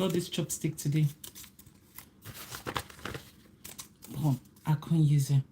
all this chopstick today. Oh, I couldn't use it.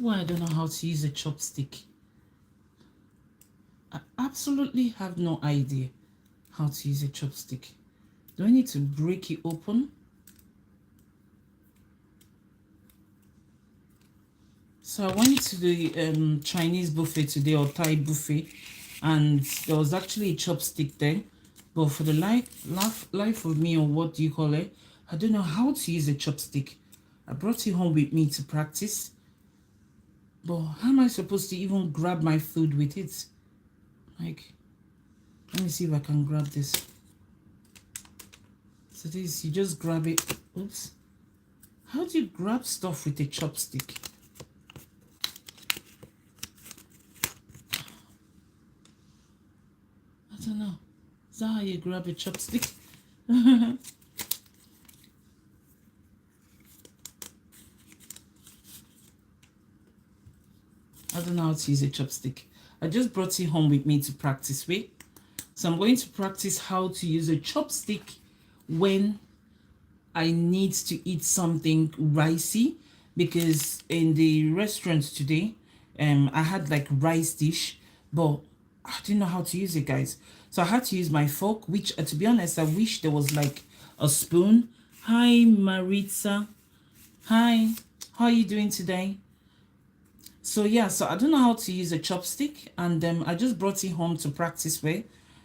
Why I don't know how to use a chopstick. I absolutely have no idea how to use a chopstick. Do I need to break it open? So I went to the Chinese buffet today, or Thai buffet, and there was actually a chopstick there. But for the life of me, or what do you call it, I don't know how to use a chopstick. I brought it home with me to practice. But how am I supposed to even grab my food with it? Like, let me see if I can grab this. So this, you just grab it. Oops. How do you grab stuff with a chopstick? I don't know. Is that how you grab a chopstick? I don't know how to use a chopstick. I just brought it home with me to practice with. So I'm going to practice how to use a chopstick when I need to eat something ricey, because in the restaurant today, I had like rice dish, but I didn't know how to use it, guys. So I had to use my fork, which to be honest, I wish there was like a spoon. Hi, Maritza. Hi, how are you doing today? So yeah, so I don't know how to use a chopstick, and I just brought it home to practice with.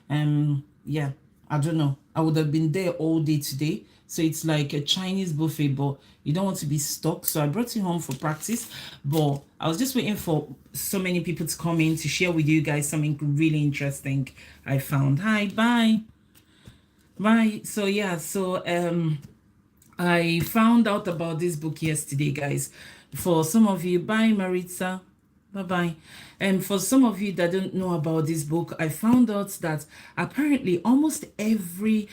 Yeah, I don't know. I would have been there all day today. So it's like a Chinese buffet, but you don't want to be stuck. So I brought it home for practice, but I was just waiting for so many people to come in to share with you guys something really interesting I found. Hi, bye. Bye. So yeah, so I found out about this book yesterday, guys. For some of you, bye Maritza, bye-bye. And for some of you that don't know about this book, I found out that apparently almost every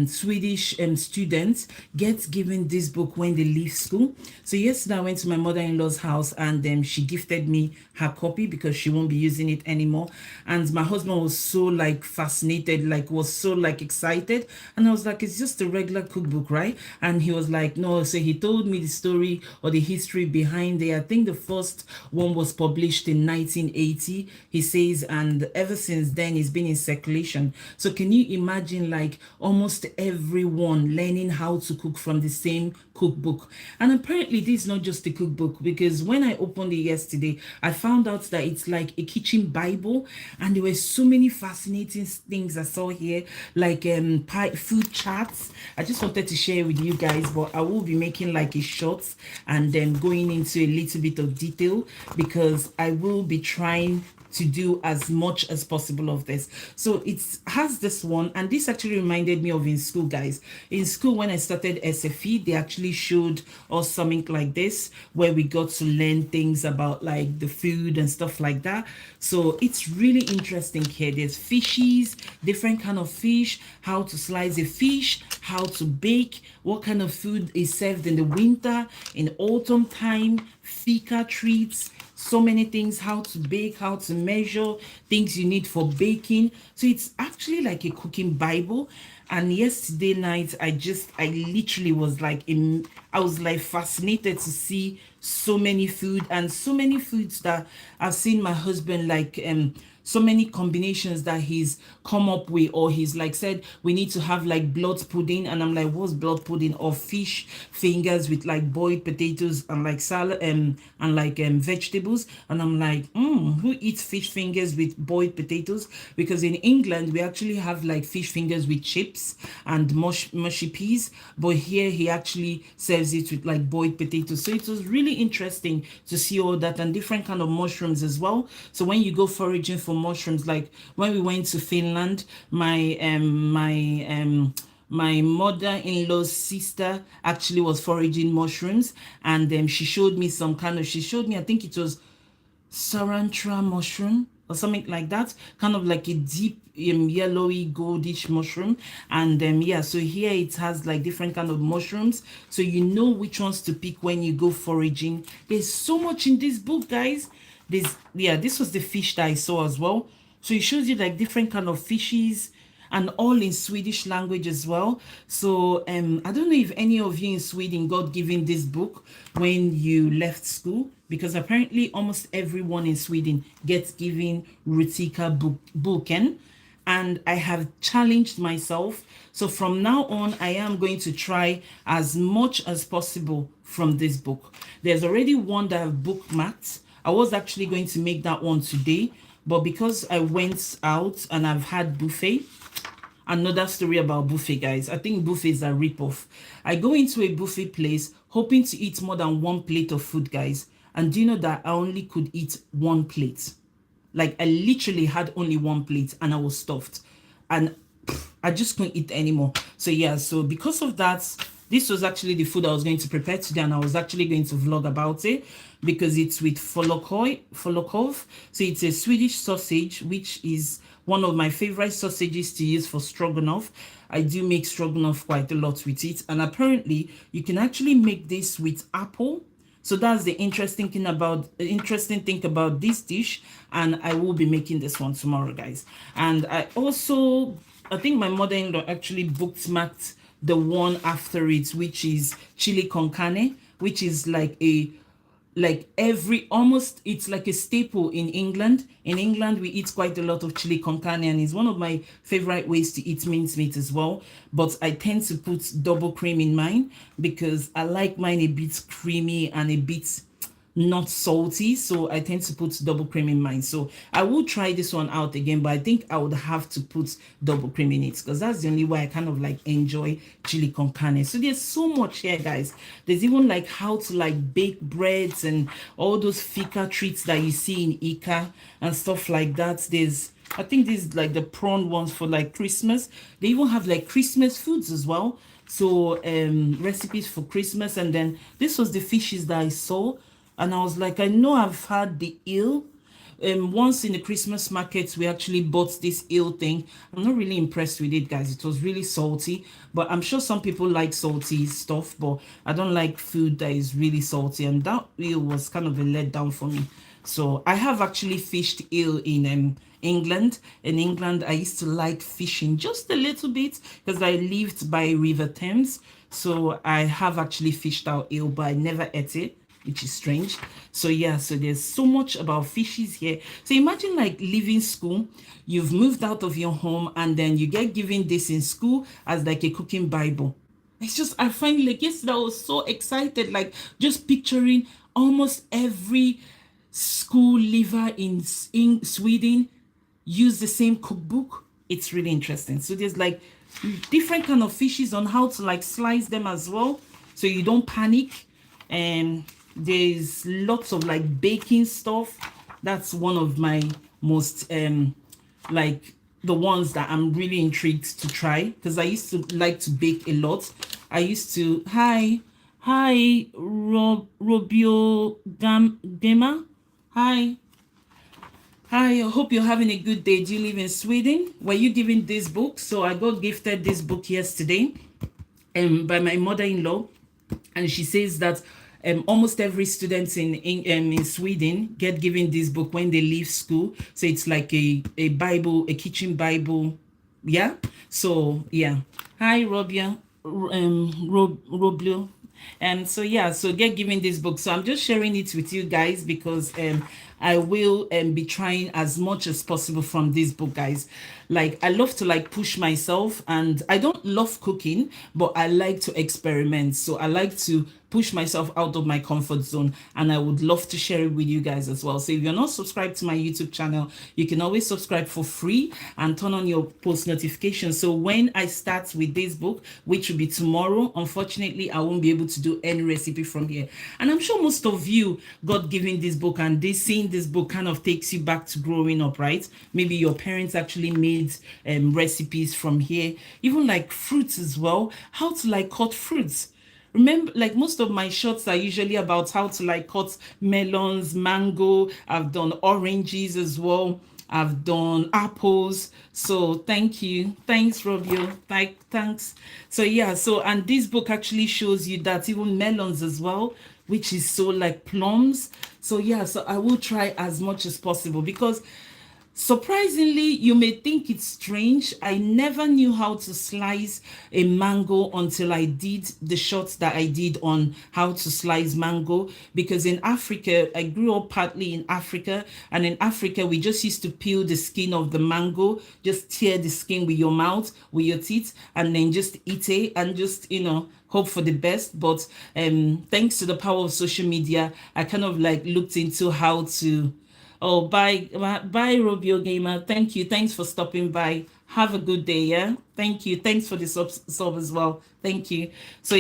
Swedish student gets given this book when they leave school. So yesterday I went to my mother-in-law's house, and she gifted me her copy because she won't be using it anymore. And my husband was so like fascinated, like was so like excited. And I was like, it's just a regular cookbook, right? And he was like, no. So he told me the story or the history behind it. I think the first one was published in 1980, he says, and ever since then it's been in circulation. So can you imagine like almost everyone learning how to cook from the same cookbook? And apparently this is not just a cookbook, because when I opened it yesterday, I found out that it's like a kitchen Bible, and there were so many fascinating things I saw here, like food charts. I just wanted to share with you guys, but I will be making like a short and then going into a little bit of detail, because I will be trying to do as much as possible of this. So it has this one, and this actually reminded me of in school, guys. In school, when I started SFE, they actually showed us something like this, where we got to learn things about like the food and stuff like that. So it's really interesting here. There's fishes, different kind of fish, how to slice a fish, how to bake, what kind of food is served in the winter, in autumn time, fika treats, so many things, how to bake, how to measure, things you need for baking. So it's actually like a cooking Bible. And yesterday night, I literally was like, I was like fascinated to see so many food, and so many foods that I've seen my husband like so many combinations that he's come up with, or he's like said we need to have like blood pudding, and I'm like, what's blood pudding? Or fish fingers with like boiled potatoes and like salad and like vegetables. And I'm like, who eats fish fingers with boiled potatoes? Because in England we actually have like fish fingers with chips and mushy peas, but here he actually said serves it with like boiled potatoes. So it was really interesting to see all that and different kind of mushrooms as well. So when you go foraging for mushrooms, like when we went to Finland, my mother-in-law's sister actually was foraging mushrooms, and she showed me she showed me, I think it was sarantra mushroom or something like that, kind of like a deep yellowy goldish mushroom. And yeah, so here it has like different kind of mushrooms, so you know which ones to pick when you go foraging. There's so much in this book, guys. This was the fish that I saw as well, so it shows you like different kind of fishes, and all in Swedish language as well. So I don't know if any of you in Sweden got given this book when you left school, because apparently almost everyone in Sweden gets given Rutiga Kokboken, and I have challenged myself. So from now on, I am going to try as much as possible from this book. There's already one that I've bookmarked. I was actually going to make that one today, but because I went out and I've had buffet. Another story about buffet, guys. I think buffets are rip-off. I go into a buffet place hoping to eat more than one plate of food, guys. And do you know that I only could eat one plate? Like, I literally had only one plate and I was stuffed. And I just couldn't eat anymore. So yeah, so because of that, this was actually the food I was going to prepare today, and I was actually going to vlog about it because it's with folokov. So it's a Swedish sausage, which is one of my favorite sausages to use for stroganoff. I do make stroganoff quite a lot with it, and apparently you can actually make this with apple. So that's the interesting thing about this dish, and I will be making this one tomorrow, guys. And I think my mother-in-law actually bookmarked the one after it, which is chili con carne, which is it's like a staple in England. In England, we eat quite a lot of chili con carne, and it's one of my favorite ways to eat mincemeat as well. But I tend to put double cream in mine because I like mine a bit creamy and a bit not salty, so I tend to put double cream in mine. So I will try this one out again, but I think I would have to put double cream in it because that's the only way I kind of like enjoy chili con carne. So there's so much here, guys. There's even like how to like bake breads and all those fika treats that you see in Ica and stuff like that. I think these like the prawn ones for like Christmas. They even have like Christmas foods as well, so recipes for Christmas. And then this was the fishes that I saw, and I was like, I know I've had the eel. Once in the Christmas market, we actually bought this eel thing. I'm not really impressed with it, guys. It was really salty, but I'm sure some people like salty stuff, but I don't like food that is really salty, and that eel was kind of a letdown for me. So I have actually fished eel in England. In England, I used to like fishing just a little bit because I lived by River Thames. So I have actually fished out eel, but I never ate it, which is strange. So yeah, so there's so much about fishes here. So imagine like leaving school, you've moved out of your home, and then you get given this in school as like a cooking Bible. It's just, I find like yesterday I was so excited, like just picturing almost every school leaver in Sweden use the same cookbook. It's really interesting. So there's like different kind of fishes on how to like slice them as well, so you don't panic. And there's lots of like baking stuff. That's one of my most like the ones that I'm really intrigued to try, because I used to like to bake a lot. I used to hi Robio Gema. Hi, I hope you're having a good day. Do you live in Sweden? Were you given this book? So I got gifted this book yesterday by my mother-in-law, and she says that almost every student in Sweden get given this book when they leave school. So it's like a Bible, a kitchen Bible. Yeah. So yeah. Hi, Robia, Roblio. And so yeah, so get given this book. So I'm just sharing it with you guys because I will be trying as much as possible from this book, guys. Like, I love to like push myself, and I don't love cooking, but I like to experiment. So I like to push myself out of my comfort zone, and I would love to share it with you guys as well. So if you're not subscribed to my YouTube channel, you can always subscribe for free and turn on your post notifications. So when I start with this book, which will be tomorrow, unfortunately I won't be able to do any recipe from here. And I'm sure most of you got given this book, and this seeing this book kind of takes you back to growing up, right? Maybe your parents actually made recipes from here, even like fruits as well, how to like cut fruits. Remember, like most of my shots are usually about how to like cut melons, mango. I've done oranges as well. I've done apples. So thank you. Thanks, Robio. Thanks. So yeah, so and this book actually shows you that even melons as well, which is so like plums. So yeah, so I will try as much as possible, because surprisingly, you may think it's strange. I never knew how to slice a mango until I did the shots that I did on how to slice mango. Because in Africa, I grew up partly in Africa, and in Africa, we just used to peel the skin of the mango, just tear the skin with your mouth, with your teeth, and then just eat it and just, hope for the best. But thanks to the power of social media, I kind of like looked into how to. Oh, bye, Robio Gamer. Thank you. Thanks for stopping by. Have a good day. Yeah. Thank you. Thanks for the sub as well. Thank you. So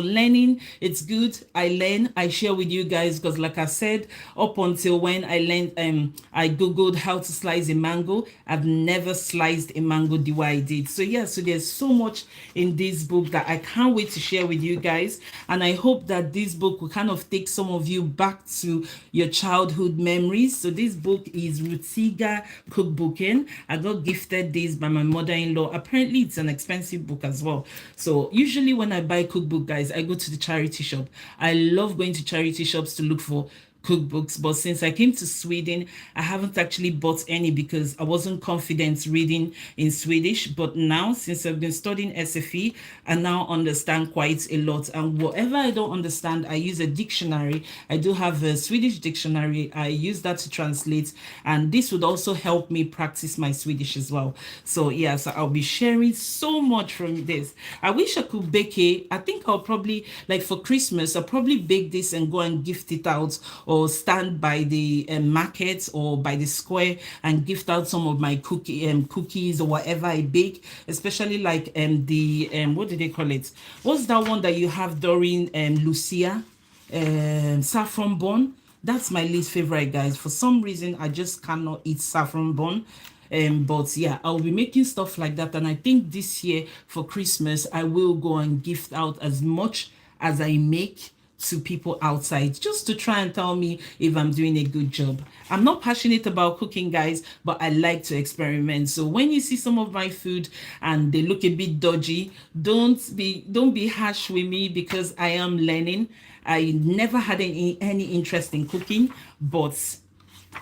learning, it's good. I learn, I share with you guys, because like I said, up until when I learned, I googled how to slice a mango. I've never sliced a mango the way I did. So yeah, so there's so much in this book that I can't wait to share with you guys, and I hope that this book will kind of take some of you back to your childhood memories. So this book is Rutiga Kokboken. I got gifted this by my mother-in-law. Apparently it's an expensive book as well. So usually when I buy cookbook, guys, I go to the charity shop. I love going to charity shops to look for cookbooks, but since I came to Sweden, I haven't actually bought any because I wasn't confident reading in Swedish. But now, since I've been studying SFE, I now understand quite a lot, and whatever I don't understand, I use a dictionary. I do have a Swedish dictionary. I use that to translate, and this would also help me practice my Swedish as well. So yeah, so I'll be sharing so much from this. I wish I could bake it. I think I'll probably, like for Christmas, I'll probably bake this and go and gift it out, or stand by the market or by the square and gift out some of my cookies or whatever I bake, especially like the what do they call it? What's that one that you have during Lucia? Saffron bun. That's my least favorite, guys. For some reason, I just cannot eat saffron bun. But yeah, I'll be making stuff like that, and I think this year for Christmas I will go and gift out as much as I make to people outside, just to try and tell me if I'm doing a good job. I'm not passionate about cooking, guys, but I like to experiment. So when you see some of my food and they look a bit dodgy, don't be harsh with me, because I am learning. I never had any interest in cooking, but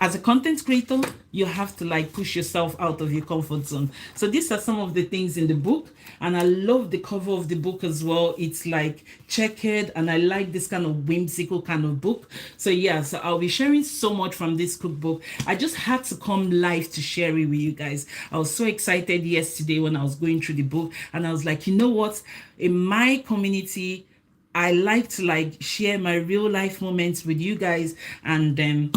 as a content creator, you have to like push yourself out of your comfort zone. So these are some of the things in the book, and I love the cover of the book as well. It's like checkered, and I like this kind of whimsical kind of book. So yeah, so I'll be sharing so much from this cookbook. I just had to come live to share it with you guys. I was so excited yesterday when I was going through the book, and I was like, you know what? In my community, I like to like share my real life moments with you guys, and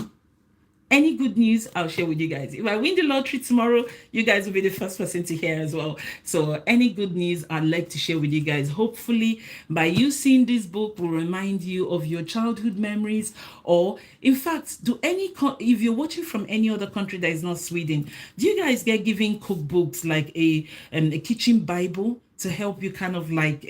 any good news, I'll share with you guys. If I win the lottery tomorrow, you guys will be the first person to hear as well. So any good news, I'd like to share with you guys. Hopefully, by you seeing this book will remind you of your childhood memories. Or, in fact, if you're watching from any other country that is not Sweden, do you guys get given cookbooks like a kitchen Bible to help you kind of like,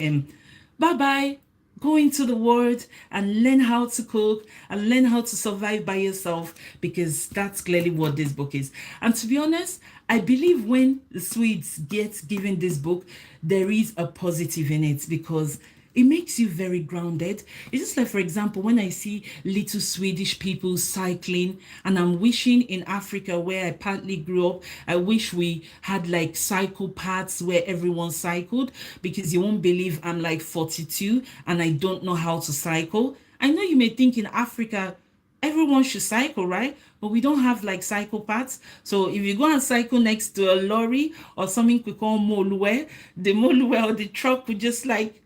bye-bye, go into the world and learn how to cook and learn how to survive by yourself, because that's clearly what this book is. And to be honest, I believe when the Swedes get given this book, there is a positive in it, because it makes you very grounded. It's just like, for example, when I see little Swedish people cycling, and I'm wishing in Africa, where I partly grew up, I wish we had like cycle paths where everyone cycled, because you won't believe I'm like 42 and I don't know how to cycle. I know you may think in Africa, everyone should cycle, right? But we don't have like cycle paths. So if you go and cycle next to a lorry or something we call molue, the molue or the truck would just like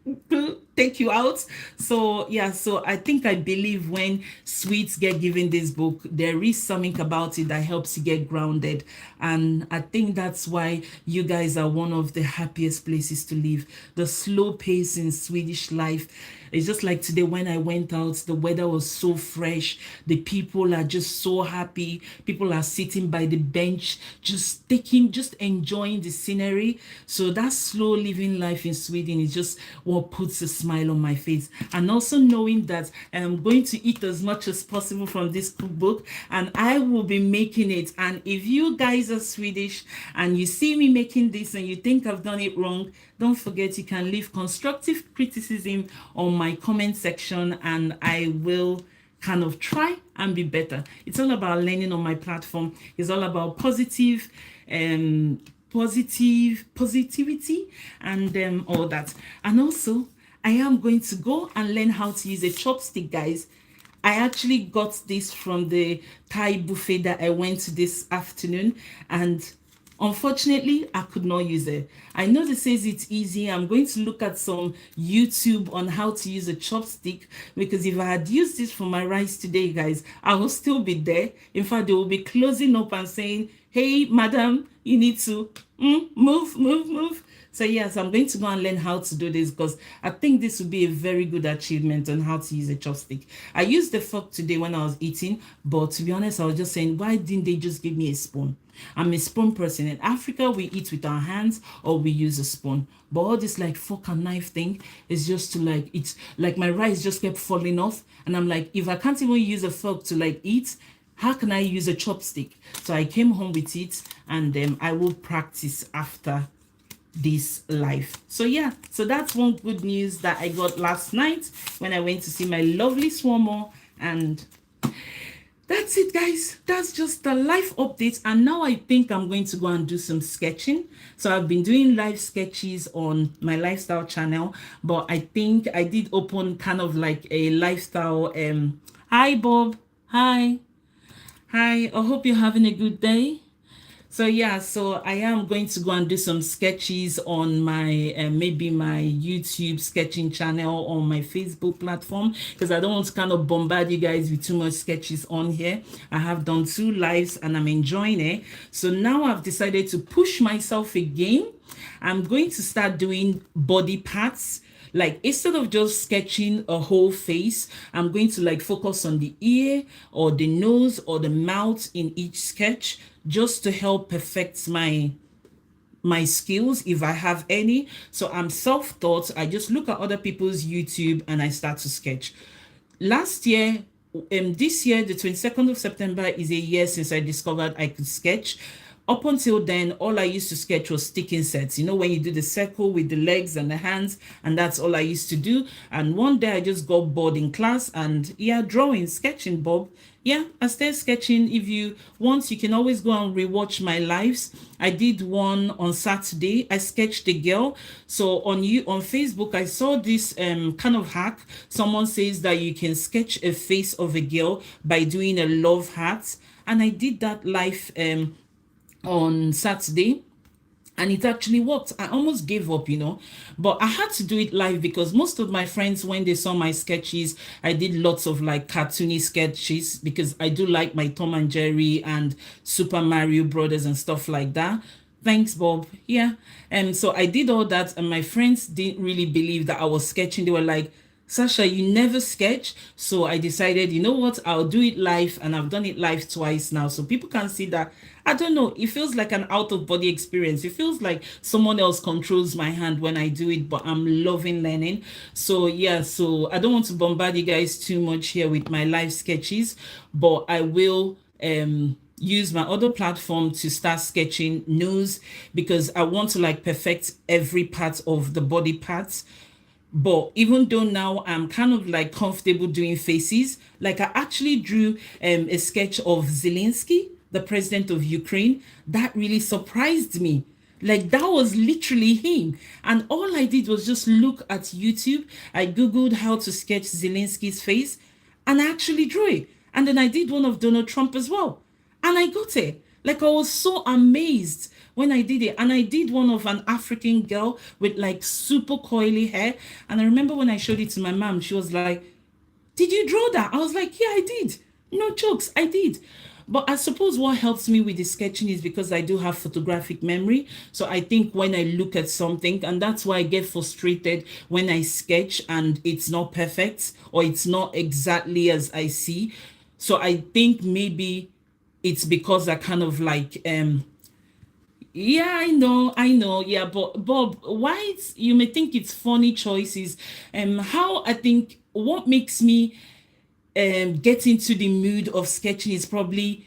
take you out. So yeah, so I think I believe when Swedes get given this book, there is something about it that helps you get grounded. And I think that's why you guys are one of the happiest places to live. The slow pace in Swedish life. It's just like today when I went out, the weather was so fresh. The people are just so happy. People are sitting by the bench, just enjoying the scenery. So that slow living life in Sweden is just what puts a smile on my face. And also knowing that I'm going to eat as much as possible from this cookbook, and I will be making it. And if you guys are Swedish and you see me making this and you think I've done it wrong, don't forget you can leave constructive criticism on my comment section, and I will kind of try and be better. It's all about learning on my platform. It's all about positivity and all that. And also, I am going to go and learn how to use a chopstick, guys. I actually got this from the Thai buffet that I went to this afternoon, and unfortunately, I could not use it. I know this says it's easy. I'm going to look at some YouTube on how to use a chopstick, because if I had used this for my rice today, guys, I will still be there. In fact, they will be closing up and saying, hey, madam, you need to move. So yes, I'm going to go and learn how to do this, because I think this would be a very good achievement on how to use a chopstick. I used the fork today when I was eating, but to be honest, I was just saying, why didn't they just give me a spoon? I'm a spoon person. In Africa, we eat with our hands or we use a spoon. But all this like fork and knife thing is just to like, it's like my rice just kept falling off. And I'm like, if I can't even use a fork to like eat, how can I use a chopstick? So I came home with it, and I will practice after this life. So yeah, so that's one good news that I got last night when I went to see my lovely Swomo. And that's it, guys. That's just the life update. And now I think I'm going to go and do some sketching. So I've been doing live sketches on my lifestyle channel, but I think I did open kind of like a lifestyle hi Bob, hi, I hope you're having a good day. So yeah, so I am going to go and do some sketches on my maybe my YouTube sketching channel, or my Facebook platform, because I don't want to kind of bombard you guys with too much sketches on here. I have done 2 lives and I'm enjoying it. So now I've decided to push myself again. I'm going to start doing body parts. Like, instead of just sketching a whole face, I'm going to like focus on the ear or the nose or the mouth in each sketch, just to help perfect my skills if I have any. So I'm self-taught. I just look at other people's YouTube and I start to sketch. Last year, this year, the 22nd of September is a year since I discovered I could sketch. Up until then, all I used to sketch was sticking sets. You know, when you do the circle with the legs and the hands, and that's all I used to do. And one day I just got bored in class, and yeah, drawing, sketching, Bob. Yeah, I started sketching. If you want, you can always go and rewatch my lives. I did one on Saturday. I sketched a girl. So on Facebook, I saw this kind of hack. Someone says that you can sketch a face of a girl by doing a love heart, and I did that live on Saturday, and it actually worked. I almost gave up, you know, but I had to do it live, because most of my friends, when they saw my sketches, I did lots of like cartoony sketches, because I do like my Tom and Jerry and Super Mario Brothers and stuff like that. Thanks, Bob. Yeah. And so I did all that, and my friends didn't really believe that I was sketching. They were like, Sasha, you never sketch. So I decided, you know what, I'll do it live, and I've done it live twice now, so people can see that. I don't know, it feels like an out of body experience. It feels like someone else controls my hand when I do it, but I'm loving learning. So yeah, so I don't want to bombard you guys too much here with my live sketches, but I will use my other platform to start sketching nose, because I want to like perfect every part of the body parts. But even though now I'm kind of like comfortable doing faces, like I actually drew a sketch of Zelensky, the president of Ukraine. That really surprised me. Like, that was literally him. And all I did was just look at YouTube. I Googled how to sketch Zelensky's face, and I actually drew it. And then I did one of Donald Trump as well. And I got it. Like I was so amazed when I did it. And I did one of an African girl with like super coily hair. And I remember when I showed it to my mom, she was like, did you draw that? I was like, yeah, I did. No jokes, I did. But I suppose what helps me with the sketching is because I do have photographic memory. So I think when I look at something, and that's why I get frustrated when I sketch and it's not perfect or it's not exactly as I see. So I think maybe it's because I kind of like yeah, I know. Yeah, but Bob, why you may think it's funny choices. How I think what makes me get into the mood of sketching is probably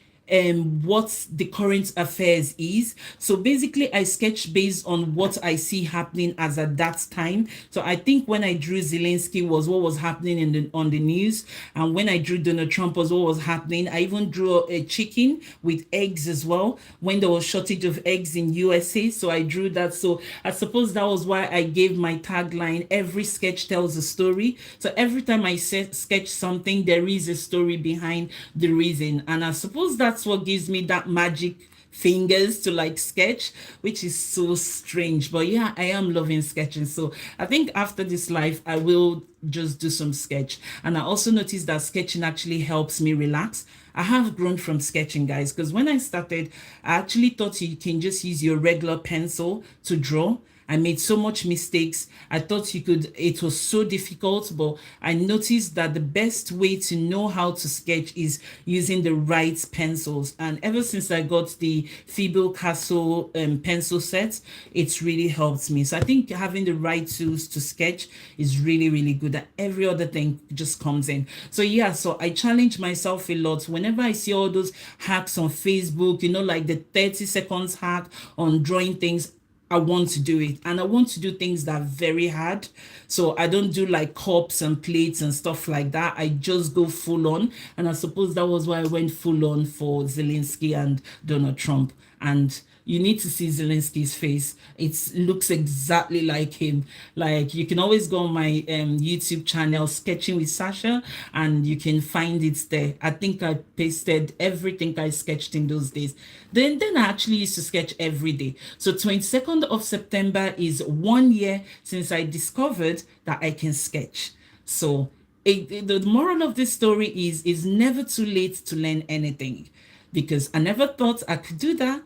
what the current affairs is. So basically, I sketch based on what I see happening as at that time. So I think when I drew Zelensky was what was happening in on the news, and when I drew Donald Trump was what was happening. I even drew a chicken with eggs as well when there was shortage of eggs in USA. So I drew that. So I suppose that was why I gave my tagline: "Every sketch tells a story." So every time I sketch something, there is a story behind the reason, and I suppose that's what gives me that magic fingers to like sketch, which is so strange. But yeah, I am loving sketching. So I think after this life, I will just do some sketch. And I also noticed that sketching actually helps me relax. I have grown from sketching, guys, because when I started, I actually thought you can just use your regular pencil to draw. I made so much mistakes. I thought you could, it was so difficult, but I noticed that the best way to know how to sketch is using the right pencils. And ever since I got the Feeble Castle pencil set, it's really helped me. So I think having the right tools to sketch is really, really good. That every other thing just comes in. So yeah, so I challenge myself a lot. Whenever I see all those hacks on Facebook, you know, like the 30 seconds hack on drawing things, I want to do it, and I want to do things that are very hard. So I don't do like cups and plates and stuff like that. I just go full on, and I suppose that was why I went full on for Zelensky and Donald Trump. And you need to see Zelensky's face. It looks exactly like him. Like you can always go on my YouTube channel, Sketching with Sasha, and you can find it there. I think I pasted everything I sketched in those days. Then I actually used to sketch every day. So 22nd of September is 1 year since I discovered that I can sketch. So the moral of this story is it's never too late to learn anything, because I never thought I could do that,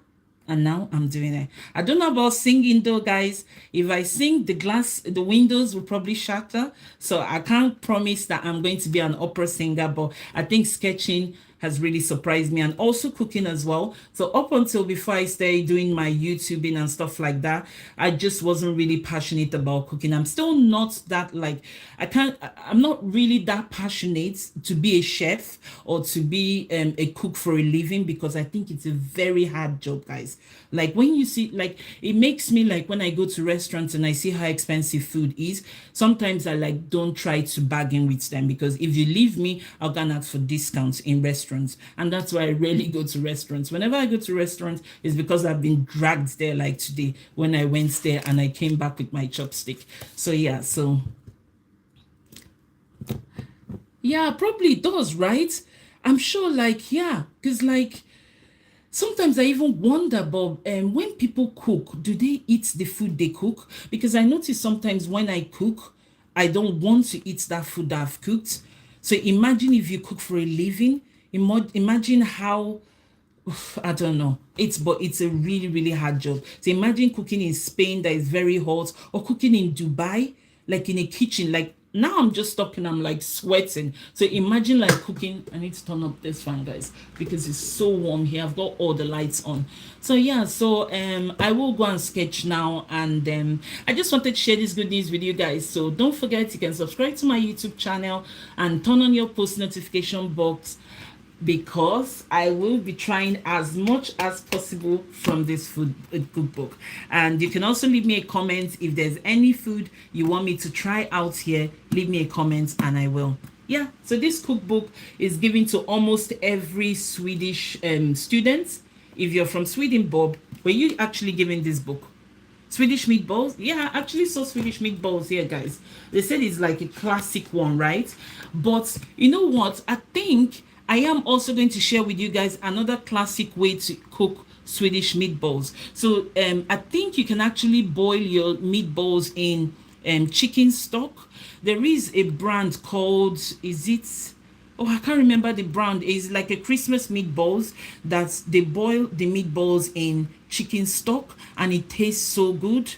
and now I'm doing it. I don't know about singing though, guys. If I sing, the windows will probably shatter. So I can't promise that I'm going to be an opera singer, but I think sketching has really surprised me, and also cooking as well. So up until before I started doing my YouTubing and stuff like that, I just wasn't really passionate about cooking. I'm still not that like, I'm not really that passionate to be a chef or to be a cook for a living, because I think it's a very hard job, guys. Like when you see, like it makes me like when I go to restaurants and I see how expensive food is, sometimes I like don't try to bargain with them, because if you leave me, I'll gonna ask for discounts in restaurants. And that's why I rarely go to restaurants. Whenever I go to restaurants, it's because I've been dragged there, like today when I went there and I came back with my chopstick. So yeah, so yeah, probably it does, right? I'm sure, like, yeah, because like sometimes I even wonder, Bob, when people cook, do they eat the food they cook? Because I notice sometimes when I cook, I don't want to eat that food that I've cooked. So imagine if you cook for a living. Imagine how, I don't know. It's a really, really hard job. So imagine cooking in Spain that is very hot, or cooking in Dubai, like in a kitchen. Like now I'm just talking, I'm like sweating. So imagine like cooking. I need to turn up this fan, guys, because it's so warm here. I've got all the lights on. So yeah, so I will go and sketch now, and I just wanted to share this good news with you guys. So don't forget, you can subscribe to my YouTube channel and turn on your post notification box, because I will be trying as much as possible from this food cookbook. And you can also leave me a comment if there's any food you want me to try out here. Leave me a comment and I will. Yeah, so this cookbook is given to almost every Swedish student. If you're from Sweden, Bob, were you actually given this book? Swedish meatballs? Yeah, I actually saw Swedish meatballs here, guys. They said it's like a classic one, right? But you know what? I think I am also going to share with you guys another classic way to cook Swedish meatballs. So I think you can actually boil your meatballs in chicken stock. There is a brand called, is it, oh, I can't remember the brand. It's like a Christmas meatballs that they boil the meatballs in chicken stock and it tastes so good.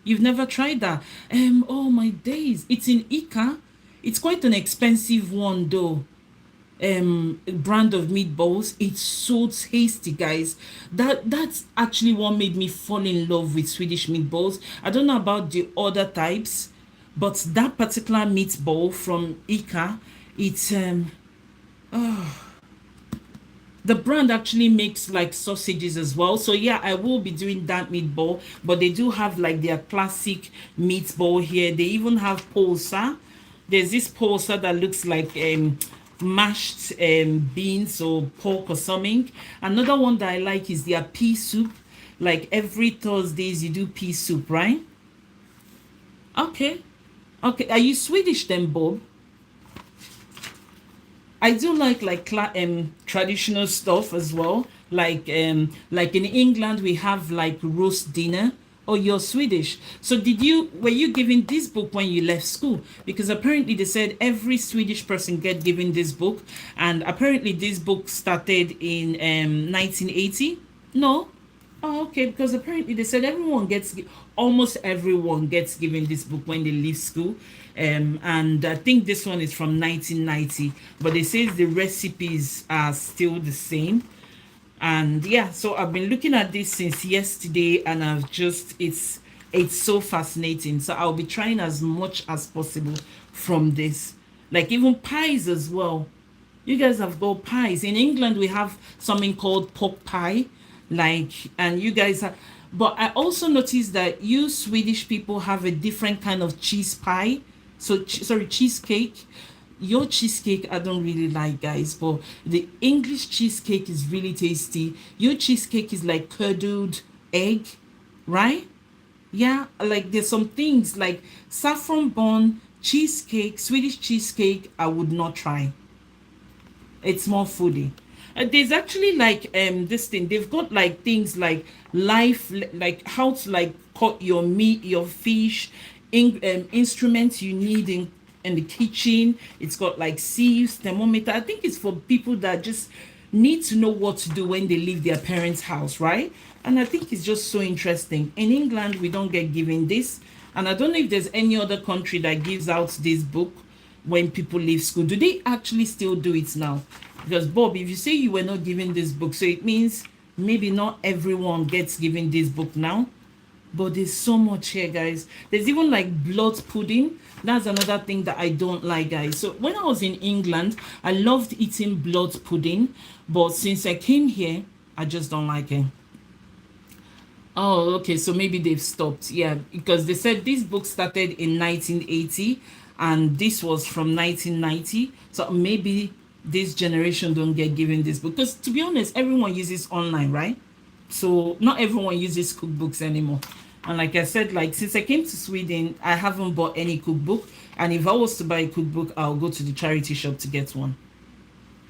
You've never tried that? Oh my days, it's in Ika. It's quite an expensive one though. Brand of meatballs. It's so tasty, guys. That's actually what made me fall in love with Swedish meatballs. I don't know about the other types, but that particular meatball from Ika, it's the brand actually makes like sausages as well. So yeah, I will be doing that meatball, but they do have like their classic meatball here. They even have pulsa. There's this pulsa that looks like mashed beans or pork or something. Another one that I like is their pea soup. Like every Thursdays you do pea soup, right? Okay. Okay, are you Swedish then, Bob? I do like traditional stuff as well. Like in England we have like roast dinner. Oh, you're Swedish. So were you given this book when you left school? Because apparently they said every Swedish person get given this book, and apparently this book started in 1980. No. Oh, okay, because apparently they said almost everyone gets given this book when they leave school. And I think this one is from 1990, but they say the recipes are still the same. And yeah, so I've been looking at this since yesterday, and it's so fascinating. So I'll be trying as much as possible from this, like even pies as well. You guys have got pies in England. We have something called pork pie, like, and you guys have, but I also noticed that you Swedish people have a different kind of cheese pie. So sorry, cheesecake. Your cheesecake I don't really like, guys, but the English cheesecake is really tasty. Your cheesecake is like curdled egg, right? Yeah, like there's some things like saffron bun cheesecake, Swedish cheesecake I would not try. It's more foodie. There's actually like this thing, they've got like things like life, like how to like cut your meat, your fish, instruments you need in the kitchen. It's got like sieves, thermometer. I think it's for people that just need to know what to do when they leave their parents' house, right? And I think it's just so interesting. In England we don't get given this, and I don't know if there's any other country that gives out this book when people leave school. Do they actually still do it now? Because Bob, if you say you were not given this book, so it means maybe not everyone gets given this book now. But there's so much here, guys. There's even like blood pudding. That's another thing that I don't like, guys. So when I was in England, I loved eating blood pudding, but since I came here, I just don't like it. Oh, okay, so maybe they've stopped. Yeah, because they said this book started in 1980 and this was from 1990. So maybe this generation don't get given this book, because to be honest, everyone uses online, right? So not everyone uses cookbooks anymore. And like I said, like since I came to Sweden, I haven't bought any cookbook, and if I was to buy a cookbook, I'll go to the charity shop to get one.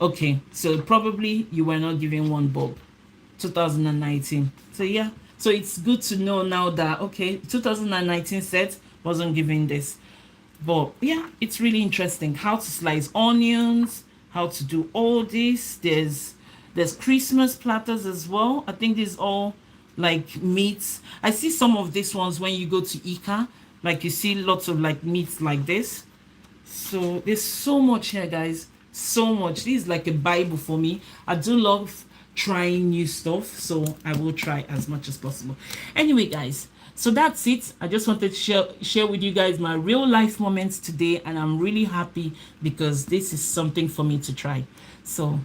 Okay, so probably you were not given one, Bob. 2019. So yeah, so it's good to know now that okay, 2019 set wasn't given this. But yeah, it's really interesting how to slice onions, how to do all this. There's Christmas platters as well. I think these all like meats. I see some of these ones when you go to Ika, like you see lots of like meats like this. So there's so much here, guys, so much. This is like a bible for me. I do love trying new stuff, so I will try as much as possible. Anyway, guys, so that's it. I just wanted to share with you guys my real life moments today, and I'm really happy because this is something for me to try. So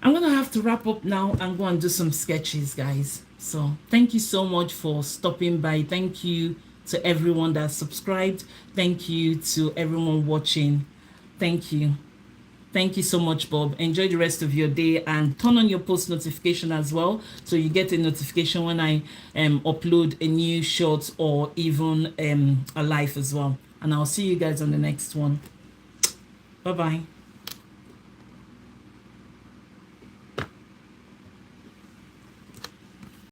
I'm gonna have to wrap up now and go and do some sketches, guys. So thank you so much for stopping by. Thank you to everyone that subscribed. Thank you to everyone watching. Thank you. Thank you so much, Bob. Enjoy the rest of your day, and turn on your post notification as well, so you get a notification when I upload a new short or even a live as well. And I'll see you guys on the next one. Bye bye.